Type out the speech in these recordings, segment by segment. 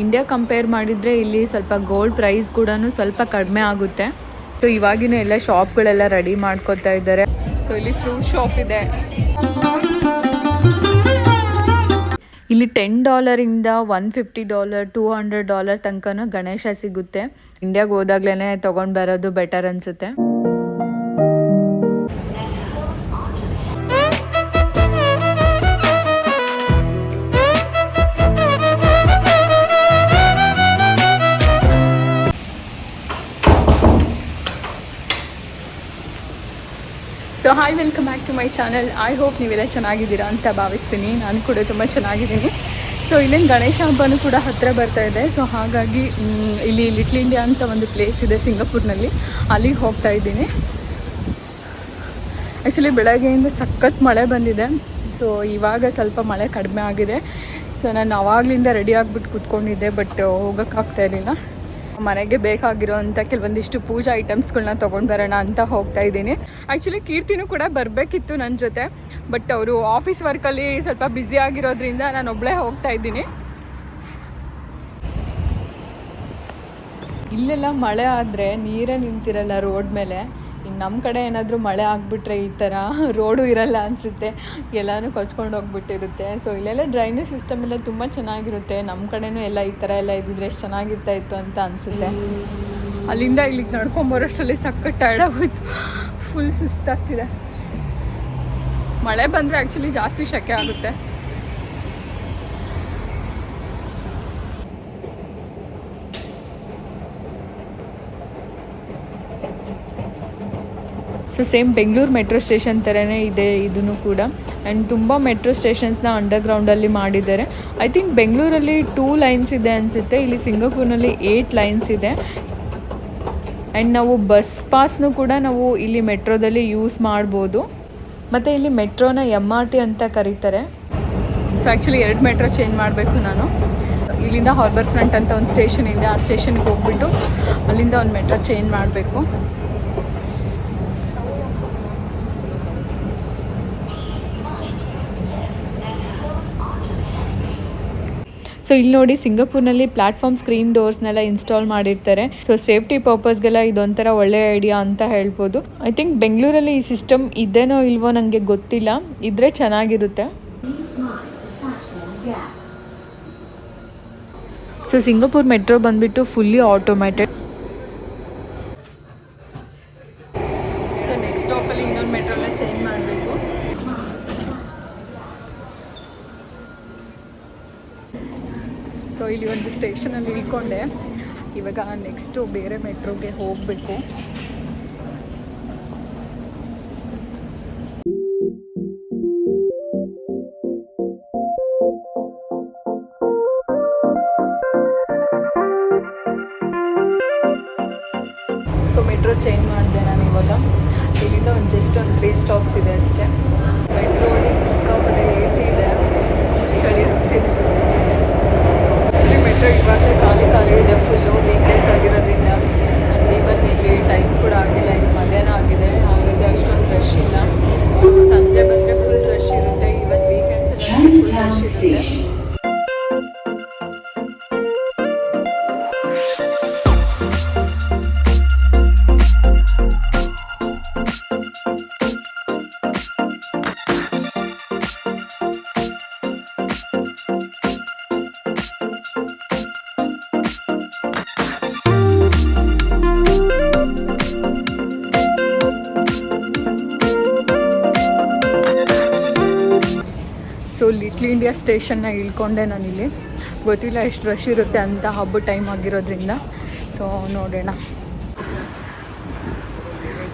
India compare ಮಾಡಿದರೆ ಇಲ್ಲಿ ಸ್ವಲ್ಪ ಗೋಲ್ಡ್ ಪ್ರೈಸ್ ಕೂಡ ಸ್ವಲ್ಪ ಕಡಿಮೆ ಆಗುತ್ತೆ. ಸೊ ಇವಾಗಿನ ಎಲ್ಲ ಶಾಪ್ಗಳೆಲ್ಲ ರೆಡಿ ಮಾಡ್ಕೊತಾ ಇದ್ದಾರೆ. ಸೊ ಇಲ್ಲಿ ಫ್ರೂಟ್ ಶಾಪ್ ಇದೆ. ಇಲ್ಲಿ $10 $150 $200 ತನಕನೂ ಗಣೇಶ ಸಿಗುತ್ತೆ. ಇಂಡಿಯಾಗೆ ಹೋದಾಗ್ಲೇ ತೊಗೊಂಡು ಬರೋದು ಬೆಟರ್ ಅನಿಸುತ್ತೆ. So hi, welcome back to my channel. I hope ನೀವೆಲ್ಲ ಚೆನ್ನಾಗಿದ್ದೀರಾ ಅಂತ ಭಾವಿಸ್ತೀನಿ. ನಾನು ಕೂಡ ತುಂಬ ಚೆನ್ನಾಗಿದ್ದೀನಿ. ಸೊ ಇಲ್ಲೇನು ಗಣೇಶ ಹಬ್ಬನೂ ಕೂಡ ಹತ್ತಿರ ಬರ್ತಾ ಇದೆ. ಸೊ ಹಾಗಾಗಿ ಇಲ್ಲಿ ಲಿಟ್ಲ್ ಇಂಡಿಯಾ ಅಂತ ಒಂದು ಪ್ಲೇಸ್ ಇದೆ ಸಿಂಗಾಪುರ್ನಲ್ಲಿ, ಅಲ್ಲಿಗೆ ಹೋಗ್ತಾ ಇದ್ದೀನಿ. ಆ್ಯಕ್ಚುಲಿ ಬೆಳಗ್ಗೆಯಿಂದ ಸಖತ್ ಮಳೆ ಬಂದಿದೆ. ಸೊ ಇವಾಗ ಸ್ವಲ್ಪ ಮಳೆ ಕಡಿಮೆ ಆಗಿದೆ. ಸೊ ನಾನು ಆವಾಗಲಿಂದ ರೆಡಿ ಆಗಿಬಿಟ್ಟು ಕೂತ್ಕೊಂಡಿದ್ದೆ, ಬಟ್ ಹೋಗೋಕ್ಕಾಗ್ತಾ ಇರಲಿಲ್ಲ. ಮನೆಗೆ ಬೇಕಾಗಿರೋಂಥ ಕೆಲವೊಂದಿಷ್ಟು ಪೂಜಾ ಐಟಮ್ಸ್ಗಳನ್ನ ತೊಗೊಂಡು ಬರೋಣ ಅಂತ ಹೋಗ್ತಾ ಇದ್ದೀನಿ. ಆ್ಯಕ್ಚುಲಿ ಕೀರ್ತಿನೂ ಕೂಡ ಬರಬೇಕಿತ್ತು ನನ್ನ ಜೊತೆ, ಬಟ್ ಅವರು ಆಫೀಸ್ ವರ್ಕಲ್ಲಿ ಸ್ವಲ್ಪ ಬ್ಯುಸಿ ಆಗಿರೋದ್ರಿಂದ ನಾನು ಒಬ್ಬಳೇ ಹೋಗ್ತಾ ಇದ್ದೀನಿ. ಇಲ್ಲೆಲ್ಲ ಮಳೆ ಆದರೆ ನೀರೇ ನಿಂತಿರಲ್ಲ ರೋಡ್ ಮೇಲೆ. ಇನ್ನು ನಮ್ಮ ಕಡೆ ಏನಾದರೂ ಮಳೆ ಆಗಿಬಿಟ್ರೆ ಈ ಥರ ರೋಡು ಇರಲ್ಲ ಅನಿಸುತ್ತೆ, ಎಲ್ಲನೂ ಕೊಚ್ಕೊಂಡು ಹೋಗ್ಬಿಟ್ಟಿರುತ್ತೆ. ಸೊ ಇಲ್ಲೆಲ್ಲ ಡ್ರೈನೇಜ್ ಸಿಸ್ಟಮ್ ಎಲ್ಲ ತುಂಬ ಚೆನ್ನಾಗಿರುತ್ತೆ. ನಮ್ಮ ಕಡೆನೂ ಎಲ್ಲ ಈ ಥರ ಎಲ್ಲ ಇದ್ದಿದ್ರೆ ಎಷ್ಟು ಚೆನ್ನಾಗಿರ್ತಾ ಇತ್ತು ಅಂತ ಅನಿಸುತ್ತೆ. ಅಲ್ಲಿಂದ ಇಲ್ಲಿಗೆ ನಡ್ಕೊಂಬರೋಷ್ಟರಲ್ಲಿ ಸಖತ್ ಟೈರ್ಡ್ ಆಗೋಯ್ತು, ಫುಲ್ ಸುಸ್ತಾಗ್ತಿದೆ. ಮಳೆ ಬಂದರೆ ಆ್ಯಕ್ಚುಲಿ ಜಾಸ್ತಿ ಶೆಕೆ ಆಗುತ್ತೆ. So same Bengaluru metro station ಥರನೇ ಇದೆ ಇದನ್ನು ಕೂಡ. ಆ್ಯಂಡ್ ತುಂಬ ಮೆಟ್ರೋ ಸ್ಟೇಷನ್ಸ್ನ ಅಂಡರ್ಗ್ರೌಂಡಲ್ಲಿ ಮಾಡಿದ್ದಾರೆ. ಐ ಥಿಂಕ್ ಬೆಂಗಳೂರಲ್ಲಿ 2 ಲೈನ್ಸ್ ಇದೆ ಅನಿಸುತ್ತೆ, ಇಲ್ಲಿ ಸಿಂಗಾಪುರ್ನಲ್ಲಿ 8 ಲೈನ್ಸ್ ಇದೆ. ಆ್ಯಂಡ್ ನಾವು ಬಸ್ ಪಾಸ್ನೂ ಕೂಡ ನಾವು ಇಲ್ಲಿ ಮೆಟ್ರೋದಲ್ಲಿ ಯೂಸ್ ಮಾಡ್ಬೋದು. ಮತ್ತು ಇಲ್ಲಿ ಮೆಟ್ರೋನ MRT ಅಂತ ಕರೀತಾರೆ. ಸೊ ಆ್ಯಕ್ಚುಲಿ 2 ಮೆಟ್ರೋ ಚೇಂಜ್ ಮಾಡಬೇಕು ನಾನು. ಇಲ್ಲಿಂದ ಹಾರ್ಬರ್ ಫ್ರಂಟ್ ಅಂತ ಒಂದು ಸ್ಟೇಷನ್ ಇದೆ, ಆ ಸ್ಟೇಷನ್ಗೆ ಹೋಗ್ಬಿಟ್ಟು ಅಲ್ಲಿಂದ ಒಂದು ಮೆಟ್ರೋ ಚೇಂಜ್ ಮಾಡಬೇಕು. ಸೊ ಇಲ್ಲಿ ನೋಡಿ, ಸಿಂಗಾಪುರ್ನಲ್ಲಿ ಪ್ಲಾಟ್ಫಾರ್ಮ್ ಸ್ಕ್ರೀನ್ ಡೋರ್ಸ್ನೆಲ್ಲ ಇನ್ಸ್ಟಾಲ್ ಮಾಡಿರ್ತಾರೆ. ಸೊ ಸೇಫ್ಟಿ ಪರ್ಪಸ್ಗೆಲ್ಲ ಇದೊಂಥರ ಒಳ್ಳೆ ಐಡಿಯಾ ಅಂತ ಹೇಳ್ಬೋದು. ಐ ಥಿಂಕ್ ಬೆಂಗಳೂರಲ್ಲಿ ಈ ಸಿಸ್ಟಮ್ ಇದೇನೋ ಇಲ್ವೋ ನನಗೆ ಗೊತ್ತಿಲ್ಲ, ಇದ್ರೆ ಚೆನ್ನಾಗಿರುತ್ತೆ. ಸೊ ಸಿಂಗಾಪುರ್ ಮೆಟ್ರೋ ಬಂದುಬಿಟ್ಟು ಫುಲ್ಲಿ ಆಟೋಮ್ಯಾಟೆಡ್. ಸೊ ನೆಕ್ಸ್ಟ್ ಸ್ಟಾಪಲ್ಲಿ ಇನ್ನೊಂದು ಮೆಟ್ರೋನ ಚೇಂಜ್ ಮಾಡಬೇಕು. ಸೊ ಇಲ್ಲಿ ಒಂದು ಸ್ಟೇಷನಲ್ಲಿ ಇಳ್ಕೊಂಡೆ. ಇವಾಗ ನೆಕ್ಸ್ಟು ಬೇರೆ ಮೆಟ್ರೋಗೆ ಹೋಗಬೇಕು. ಸೊ ಮೆಟ್ರೋ ಚೇಂಜ್ ಮಾಡಿದೆ ನಾನು ಇವಾಗ. ಇಲ್ಲಿಂದ ಒಂದು ಜಸ್ಟ್ ಒಂದು 3 ಸ್ಟಾಪ್ಸ್ ಇದೆ ಅಷ್ಟೇ. ಮೆಟ್ರೋಲಿ ಸಿಕ್ಕಾಪಟ್ಟೆ AC ಇದೆ, ಚಳಿ ಆಗ್ತಿದೆ. ಮೆಟ್ರೋ ಇವಾಗಲೇ ಖಾಲಿ ಇದೆ, ಫುಲ್ಲು ವೀಕ್ಡೇಸ್ ಆಗಿರೋದ್ರಿಂದ. ಆ್ಯಂಡ್ ಈವನ್ ಇಲ್ಲಿ ಟೈಮ್ ಕೂಡ ಆಗಿಲ್ಲ, ಇಲ್ಲಿ ಮಧ್ಯಾಹ್ನ ಆಗಿದೆ, ಹಾಗಾಗಿ ಅಷ್ಟೊಂದು ರಶ್ ಇಲ್ಲ. ಸೊ ಸಂಜೆ ಬಂದರೆ ಫುಲ್ ರಶ್ ಇರುತ್ತೆ. ಈವನ್ ವೀಕೆಂಡ್ಸಲ್ಲಿ ಫುಲ್ ರಶ್ ಇರುತ್ತೆ. ಸೊ ಲಿಟ್ಲ್ ಇಂಡಿಯಾ ಸ್ಟೇಷನ್ನ ಇಳ್ಕೊಂಡೆ ನಾನಿಲ್ಲಿ. ಗೊತ್ತಿಲ್ಲ ಎಷ್ಟು ರಶ್ ಇರುತ್ತೆ ಅಂತ, ಹಬ್ಬ ಟೈಮ್ ಆಗಿರೋದ್ರಿಂದ. ಸೊ ನೋಡೋಣ.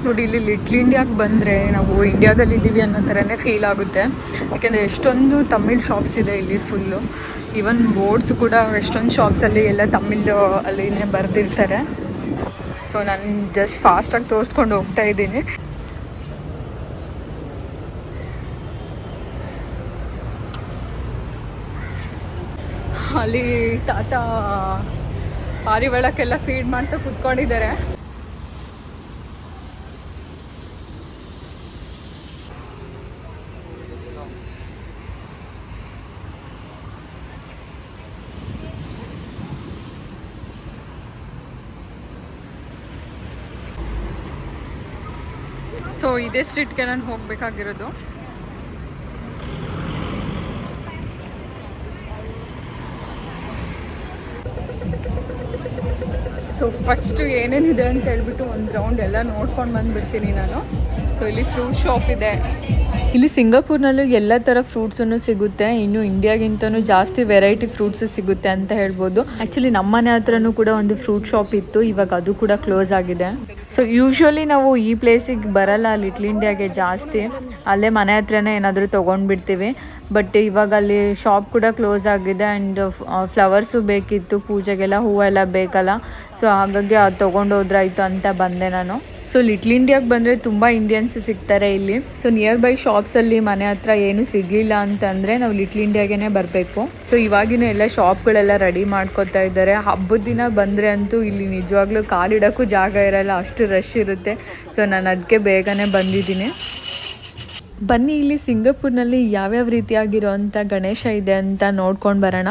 ನೋಡಿ, ಇಲ್ಲಿ ಲಿಟ್ಲ್ ಇಂಡಿಯಾಗೆ ಬಂದರೆ ನಾವು ಇಂಡಿಯಾದಲ್ಲಿದ್ದೀವಿ ಅನ್ನೋ ಥರನೇ ಫೀಲ್ ಆಗುತ್ತೆ. ಯಾಕೆಂದರೆ ಎಷ್ಟೊಂದು ತಮಿಳ್ ಶಾಪ್ಸ್ ಇದೆ ಇಲ್ಲಿ ಫುಲ್ಲು. ಈವನ್ ಬೋರ್ಡ್ಸ್ ಕೂಡ ಎಷ್ಟೊಂದು ಶಾಪ್ಸಲ್ಲಿ ಎಲ್ಲ ತಮಿಳ್ ಅಲ್ಲಿನೇ ಬರೆದಿರ್ತಾರೆ. ಸೊ ನಾನು ಜಸ್ಟ್ ಫಾಸ್ಟಾಗಿ ತೋರಿಸ್ಕೊಂಡು ಹೋಗ್ತಾ ಇದ್ದೀನಿ. ಅಲ್ಲಿ ತಾತ ಪಾರಿವಾಳಕ್ಕೆಲ್ಲ ಫೀಡ್ ಮಾಡ್ತಾ ಕುತ್ಕೊಂಡಿದ್ದಾರೆ. ಸೊ ಇದೇ ಸ್ಟ್ರೀಟ್ಗೆ ನಾನು ಹೋಗಬೇಕಾಗಿರೋದು. ಸೊ ಫಸ್ಟು ಏನೇನಿದೆ ಅಂತ ಹೇಳ್ಬಿಟ್ಟು ಒಂದು ರೌಂಡ್ ಎಲ್ಲ ನೋಡ್ಕೊಂಡು ಬಂದುಬಿಡ್ತೀನಿ ನಾನು. ಸೊ ಇಲ್ಲಿ ಫ್ರೂಟ್ ಶಾಪ್ ಇದೆ. ಇಲ್ಲಿ ಸಿಂಗಾಪುರ್ನಲ್ಲೂ ಎಲ್ಲ ಥರ ಫ್ರೂಟ್ಸನ್ನು ಸಿಗುತ್ತೆ. ಇನ್ನು ಇಂಡಿಯಾಗಿಂತನೂ ಜಾಸ್ತಿ ವೆರೈಟಿ ಫ್ರೂಟ್ಸು ಸಿಗುತ್ತೆ ಅಂತ ಹೇಳ್ಬೋದು. ಆ್ಯಕ್ಚುಲಿ ನಮ್ಮ ಮನೆ ಹತ್ರನೂ ಕೂಡ ಒಂದು ಫ್ರೂಟ್ ಶಾಪ್ ಇತ್ತು, ಇವಾಗ ಅದು ಕೂಡ ಕ್ಲೋಸ್ ಆಗಿದೆ. ಸೊ ಯೂಶ್ವಲಿ ನಾವು ಈ ಪ್ಲೇಸಿಗೆ ಬರಲ್ಲ, ಲಿಟ್ಲ್ ಇಂಡಿಯಾಗೆ ಜಾಸ್ತಿ ಅಲ್ಲೇ ಮನೆ ಹತ್ರನೇ ಏನಾದರೂ ತೊಗೊಂಡ್ಬಿಡ್ತೀವಿ. ಬಟ್ ಇವಾಗ ಅಲ್ಲಿ ಶಾಪ್ ಕೂಡ ಕ್ಲೋಸ್ ಆಗಿದೆ. ಆ್ಯಂಡ್ ಫ್ಲವರ್ಸು ಬೇಕಿತ್ತು, ಪೂಜೆಗೆಲ್ಲ ಹೂವೆಲ್ಲ ಬೇಕಲ್ಲ. ಸೊ ಹಾಗಾಗಿ ಅದು ತೊಗೊಂಡೋದ್ರಾಯ್ತು ಅಂತ ಬಂದೆ ನಾನು. ಸೊ ಲಿಟ್ಲ್ ಇಂಡಿಯಾಗೆ ಬಂದರೆ ತುಂಬ ಇಂಡಿಯನ್ಸ್ ಸಿಗ್ತಾರೆ ಇಲ್ಲಿ. ಸೊ ನಿಯರ್ ಬೈ ಶಾಪ್ಸಲ್ಲಿ ಮನೆ ಹತ್ರ ಏನು ಸಿಗಲಿಲ್ಲ ಅಂತಂದರೆ ನಾವು ಲಿಟ್ಲ್ ಇಂಡಿಯಾಗೇ ಬರಬೇಕು. ಸೊ ಇವಾಗಿನ ಎಲ್ಲ ಶಾಪ್ಗಳೆಲ್ಲ ರೆಡಿ ಮಾಡ್ಕೋತಾ ಇದ್ದಾರೆ. ಹಬ್ಬದ ದಿನ ಬಂದರೆ ಅಂತೂ ಇಲ್ಲಿ ನಿಜವಾಗ್ಲೂ ಕಾಲಿಡೋಕ್ಕೂ ಜಾಗ ಇರಲ್ಲ, ಅಷ್ಟು ರಶ್ ಇರುತ್ತೆ. ಸೊ ನಾನು ಅದಕ್ಕೆ ಬೇಗನೆ ಬಂದಿದ್ದೀನಿ. ಬನ್ನಿ ಇಲ್ಲಿ ಸಿಂಗಾಪುರ್ನಲ್ಲಿ ಯಾವ್ಯಾವ ರೀತಿಯಾಗಿರೋವಂಥ ಗಣೇಶ ಇದೆ ಅಂತ ನೋಡ್ಕೊಂಡು ಬರೋಣ.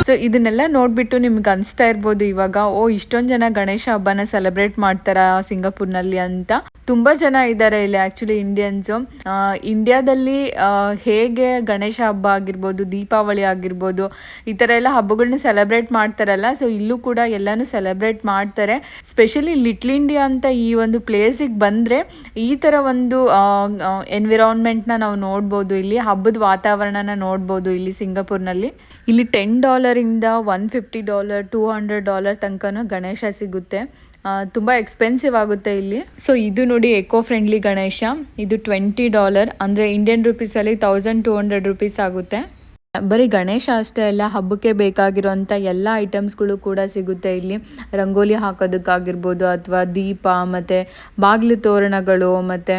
ಸೊ ಇದನ್ನೆಲ್ಲ ನೋಡಿಬಿಟ್ಟು ನಿಮ್ಗೆ ಅನಿಸ್ತಾ ಇರ್ಬೋದು ಇವಾಗ, ಇಷ್ಟೊಂದು ಜನ ಗಣೇಶ ಹಬ್ಬನ ಸೆಲೆಬ್ರೇಟ್ ಮಾಡ್ತಾರಾ ಸಿಂಗಾಪುರ್ನಲ್ಲಿ ಅಂತ. ತುಂಬ ಜನ ಇದ್ದಾರೆ ಇಲ್ಲಿ ಆ್ಯಕ್ಚುಲಿ ಇಂಡಿಯನ್ಸು. ಇಂಡಿಯಾದಲ್ಲಿ ಹೇಗೆ ಗಣೇಶ ಹಬ್ಬ ಆಗಿರ್ಬೋದು, ದೀಪಾವಳಿ ಆಗಿರ್ಬೋದು, ಈ ಥರ ಎಲ್ಲ ಹಬ್ಬಗಳನ್ನ ಸೆಲೆಬ್ರೇಟ್ ಮಾಡ್ತಾರಲ್ಲ, ಸೊ ಇಲ್ಲೂ ಕೂಡ ಎಲ್ಲನೂ ಸೆಲೆಬ್ರೇಟ್ ಮಾಡ್ತಾರೆ. ಸ್ಪೆಷಲಿ ಲಿಟ್ಲ್ ಇಂಡಿಯಾ ಅಂತ ಈ ಒಂದು ಪ್ಲೇಸಿಗೆ ಬಂದರೆ ಈ ಥರ ಒಂದು ಎನ್ವಿರಾನ್ಮೆಂಟ್ನ ನಾವು ನೋಡ್ಬೋದು. ಇಲ್ಲಿ ಹಬ್ಬದ ವಾತಾವರಣನ ನೋಡ್ಬೋದು ಇಲ್ಲಿ ಸಿಂಗಾಪುರ್ನಲ್ಲಿ. ಇಲ್ಲಿ $10 $150 $200 ತನಕನೂ ಗಣೇಶ ಸಿಗುತ್ತೆ. ತುಂಬ ಎಕ್ಸ್ಪೆನ್ಸಿವ್ ಆಗುತ್ತೆ ಇಲ್ಲಿ. ಸೊ ಇದು ನೋಡಿ ಎಕೋ ಫ್ರೆಂಡ್ಲಿ ಗಣೇಶ, ಇದು $20 ಅಂದರೆ ಇಂಡಿಯನ್ ರುಪೀಸಲ್ಲಿ $1200 ಆಗುತ್ತೆ. ಬರೀ ಗಣೇಶ ಅಷ್ಟೇ ಅಲ್ಲ, ಹಬ್ಬಕ್ಕೆ ಬೇಕಾಗಿರೋಂಥ ಎಲ್ಲ ಐಟಮ್ಸ್ಗಳು ಕೂಡ ಸಿಗುತ್ತೆ ಇಲ್ಲಿ. ರಂಗೋಲಿ ಹಾಕೋದಕ್ಕಾಗಿರ್ಬೋದು, ಅಥವಾ ದೀಪ ಮತ್ತು ಬಾಗಿಲು ತೋರಣಗಳು ಮತ್ತು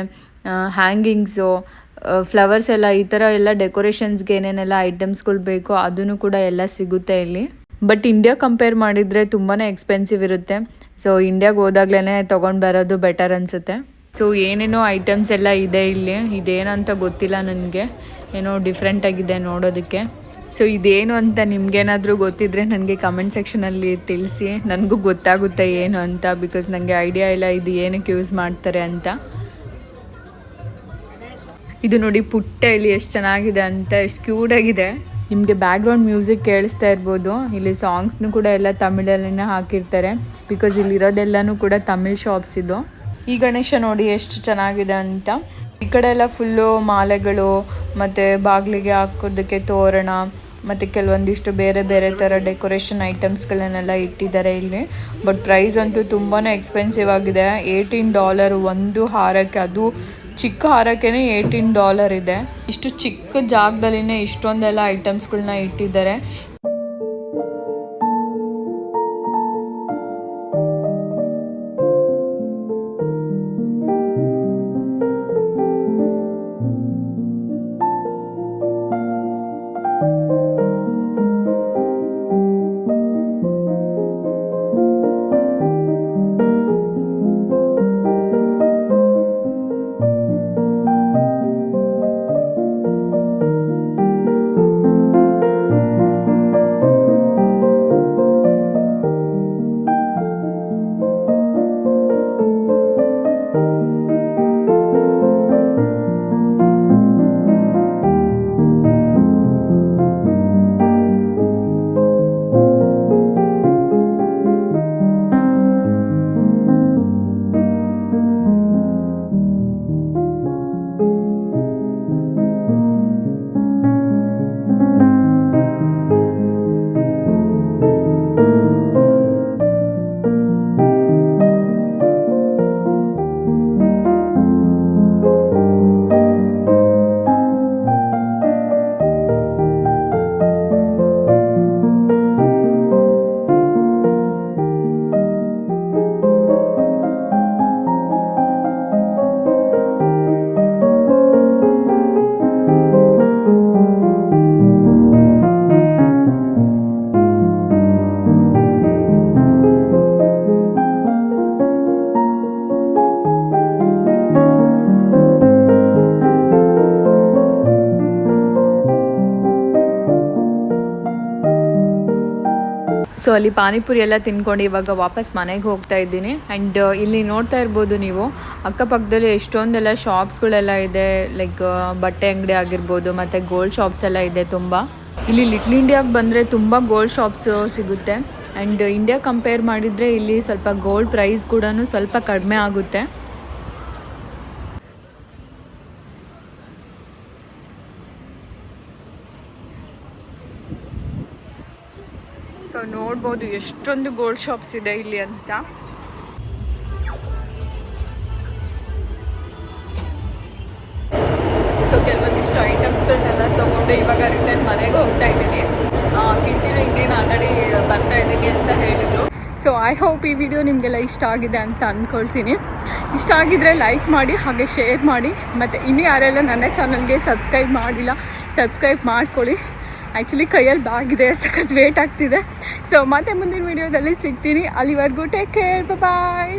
ಹ್ಯಾಂಗಿಂಗ್ಸು, ಫ್ಲವರ್ಸ್ ಎಲ್ಲ, ಈ ಥರ ಎಲ್ಲ ಡೆಕೋರೇಷನ್ಸ್ಗೆ ಏನೇನೆಲ್ಲ ಐಟಮ್ಸ್ಗಳು ಬೇಕೋ ಅದನ್ನು ಕೂಡ ಎಲ್ಲ ಸಿಗುತ್ತೆ ಇಲ್ಲಿ. ಬಟ್ ಇಂಡಿಯಾ ಕಂಪೇರ್ ಮಾಡಿದರೆ ತುಂಬಾ ಎಕ್ಸ್ಪೆನ್ಸಿವ್ ಇರುತ್ತೆ. ಸೊ ಇಂಡಿಯಾಗೆ ಹೋದಾಗ್ಲೇ ತೊಗೊಂಡು ಬರೋದು ಬೆಟರ್ ಅನಿಸುತ್ತೆ. ಸೊ ಏನೇನೋ ಐಟಮ್ಸ್ ಎಲ್ಲ ಇದೆ ಇಲ್ಲಿ. ಇದೇನಂತ ಗೊತ್ತಿಲ್ಲ ನನಗೆ, ಏನೋ ಡಿಫ್ರೆಂಟ್ ಆಗಿದೆ ನೋಡೋದಕ್ಕೆ. ಸೊ ಇದೇನು ಅಂತ ನಿಮ್ಗೇನಾದರೂ ಗೊತ್ತಿದ್ರೆ ನನಗೆ ಕಮೆಂಟ್ ಸೆಕ್ಷನಲ್ಲಿ ತಿಳಿಸಿ, ನನಗೂ ಗೊತ್ತಾಗುತ್ತೆ ಏನು ಅಂತ. ಬಿಕಾಸ್ ನನಗೆ ಐಡಿಯಾ ಇಲ್ಲ ಇದು ಏನಕ್ಕೆ ಯೂಸ್ ಮಾಡ್ತಾರೆ ಅಂತ. ಇದು ನೋಡಿ ಪುಟ್ಟ ಇಲ್ಲಿ ಎಷ್ಟು ಚೆನ್ನಾಗಿದೆ ಅಂತ, ಎಷ್ಟು ಕ್ಯೂಟಾಗಿದೆ. ನಿಮಗೆ ಬ್ಯಾಕ್ಗ್ರೌಂಡ್ ಮ್ಯೂಸಿಕ್ ಕೇಳಿಸ್ತಾ ಇರ್ಬೋದು. ಇಲ್ಲಿ ಸಾಂಗ್ಸ್ನು ಕೂಡ ಎಲ್ಲ ತಮಿಳಲ್ಲಿನೇ ಹಾಕಿರ್ತಾರೆ, ಬಿಕಾಸ್ ಇಲ್ಲಿರೋದೆಲ್ಲನೂ ಕೂಡ ತಮಿಳ್ ಶಾಪ್ಸ್ ಇದು. ಈ ಗಣೇಶ ನೋಡಿ ಎಷ್ಟು ಚೆನ್ನಾಗಿದೆ ಅಂತ. ಈ ಕಡೆ ಎಲ್ಲ ಫುಲ್ಲು ಮಾಲೆಗಳು ಮತ್ತು ಬಾಗಿಲಿಗೆ ಹಾಕೋದಕ್ಕೆ ತೋರಣ ಮತ್ತು ಕೆಲವೊಂದಿಷ್ಟು ಬೇರೆ ಬೇರೆ ಥರ ಡೆಕೋರೇಷನ್ ಐಟಮ್ಸ್ಗಳನ್ನೆಲ್ಲ ಇಟ್ಟಿದ್ದಾರೆ ಇಲ್ಲಿ. ಬಟ್ ಪ್ರೈಸ್ ಅಂತೂ ತುಂಬಾ ಎಕ್ಸ್ಪೆನ್ಸಿವ್ ಆಗಿದೆ. $18 ಒಂದು ಹಾರಕ್ಕೆ, ಅದು ಚಿಕ್ಕ ಹಾರಕ್ಕೇ $18 ಇದೆ. ಇಷ್ಟು ಚಿಕ್ಕ ಜಾಗದಲ್ಲಿನೇ ಇಷ್ಟೊಂದೆಲ್ಲ ಐಟಮ್ಸ್ಗಳನ್ನ ಇಟ್ಟಿದ್ದಾರೆ. ಸೊ ಅಲ್ಲಿ ಪಾನಿಪುರಿ ಎಲ್ಲ ತಿನ್ಕೊಂಡು ಇವಾಗ ವಾಪಸ್ ಮನೆಗೆ ಹೋಗ್ತಾ ಇದ್ದೀನಿ. ಆ್ಯಂಡ್ ಇಲ್ಲಿ ನೋಡ್ತಾ ಇರ್ಬೋದು ನೀವು ಅಕ್ಕಪಕ್ಕದಲ್ಲಿ ಎಷ್ಟೊಂದೆಲ್ಲ ಶಾಪ್ಸ್ಗಳೆಲ್ಲ ಇದೆ. ಲೈಕ್ ಬಟ್ಟೆ ಅಂಗಡಿ ಆಗಿರ್ಬೋದು ಮತ್ತು ಗೋಲ್ಡ್ ಶಾಪ್ಸ್ ಎಲ್ಲ ಇದೆ ತುಂಬ. ಇಲ್ಲಿ ಲಿಟ್ಲ್ ಇಂಡಿಯಾಗೆ ಬಂದರೆ ತುಂಬ ಗೋಲ್ಡ್ ಶಾಪ್ಸ್ ಸಿಗುತ್ತೆ. ಆ್ಯಂಡ್ ಇಂಡಿಯಾ ಕಂಪೇರ್ ಮಾಡಿದರೆ ಇಲ್ಲಿ ಸ್ವಲ್ಪ ಗೋಲ್ಡ್ ಪ್ರೈಸ್ ಕೂಡ ಸ್ವಲ್ಪ ಕಡಿಮೆ ಆಗುತ್ತೆ. ಸೊ ನೋಡ್ಬೋದು ಎಷ್ಟೊಂದು ಗೋಲ್ಡ್ ಶಾಪ್ಸ್ ಇದೆ ಇಲ್ಲಿ ಅಂತ. ಸೊ ಕೆಲವೊಂದಿಷ್ಟು ಐಟಮ್ಸ್ಗಳನ್ನೆಲ್ಲ ತೊಗೊಂಡು ಇವಾಗ ರಿಟರ್ನ್ ಮನೆಗೆ ಹೋಗ್ತಾ ಇದ್ದೀನಿ. ಕಿಂತಿರು ಇನ್ನೇನು ಆಲ್ರೆಡಿ ಬರ್ತಾ ಇದ್ದೀನಿ ಅಂತ ಹೇಳಿದರು. ಸೊ ಐ ಹೋಪ್ ಈ ವಿಡಿಯೋ ನಿಮಗೆಲ್ಲ ಇಷ್ಟ ಆಗಿದೆ ಅಂತ ಅಂದ್ಕೊಳ್ತೀನಿ. ಇಷ್ಟ ಆಗಿದ್ರೆ ಲೈಕ್ ಮಾಡಿ, ಹಾಗೆ ಶೇರ್ ಮಾಡಿ, ಮತ್ತು ಇನ್ನೂ ಯಾರೆಲ್ಲ ನನ್ನ ಚಾನಲ್ಗೆ ಸಬ್ಸ್ಕ್ರೈಬ್ ಮಾಡಿಲ್ಲ ಸಬ್ಸ್ಕ್ರೈಬ್ ಮಾಡ್ಕೊಳ್ಳಿ. ಆ್ಯಕ್ಚುಲಿ ಕೈಯಲ್ಲಿ ಬಾಗಿದೆ, ಸಖತ್ ವೇಟ್ ಆಗ್ತಿದೆ. ಸೊ ಮತ್ತೆ ಮುಂದಿನ ವೀಡಿಯೋದಲ್ಲಿ ಸಿಗ್ತೀನಿ. ಅಲ್ಲಿವರೆಗೂ ಟೇಕ್ ಕೇರ್, ಬಾಯ್.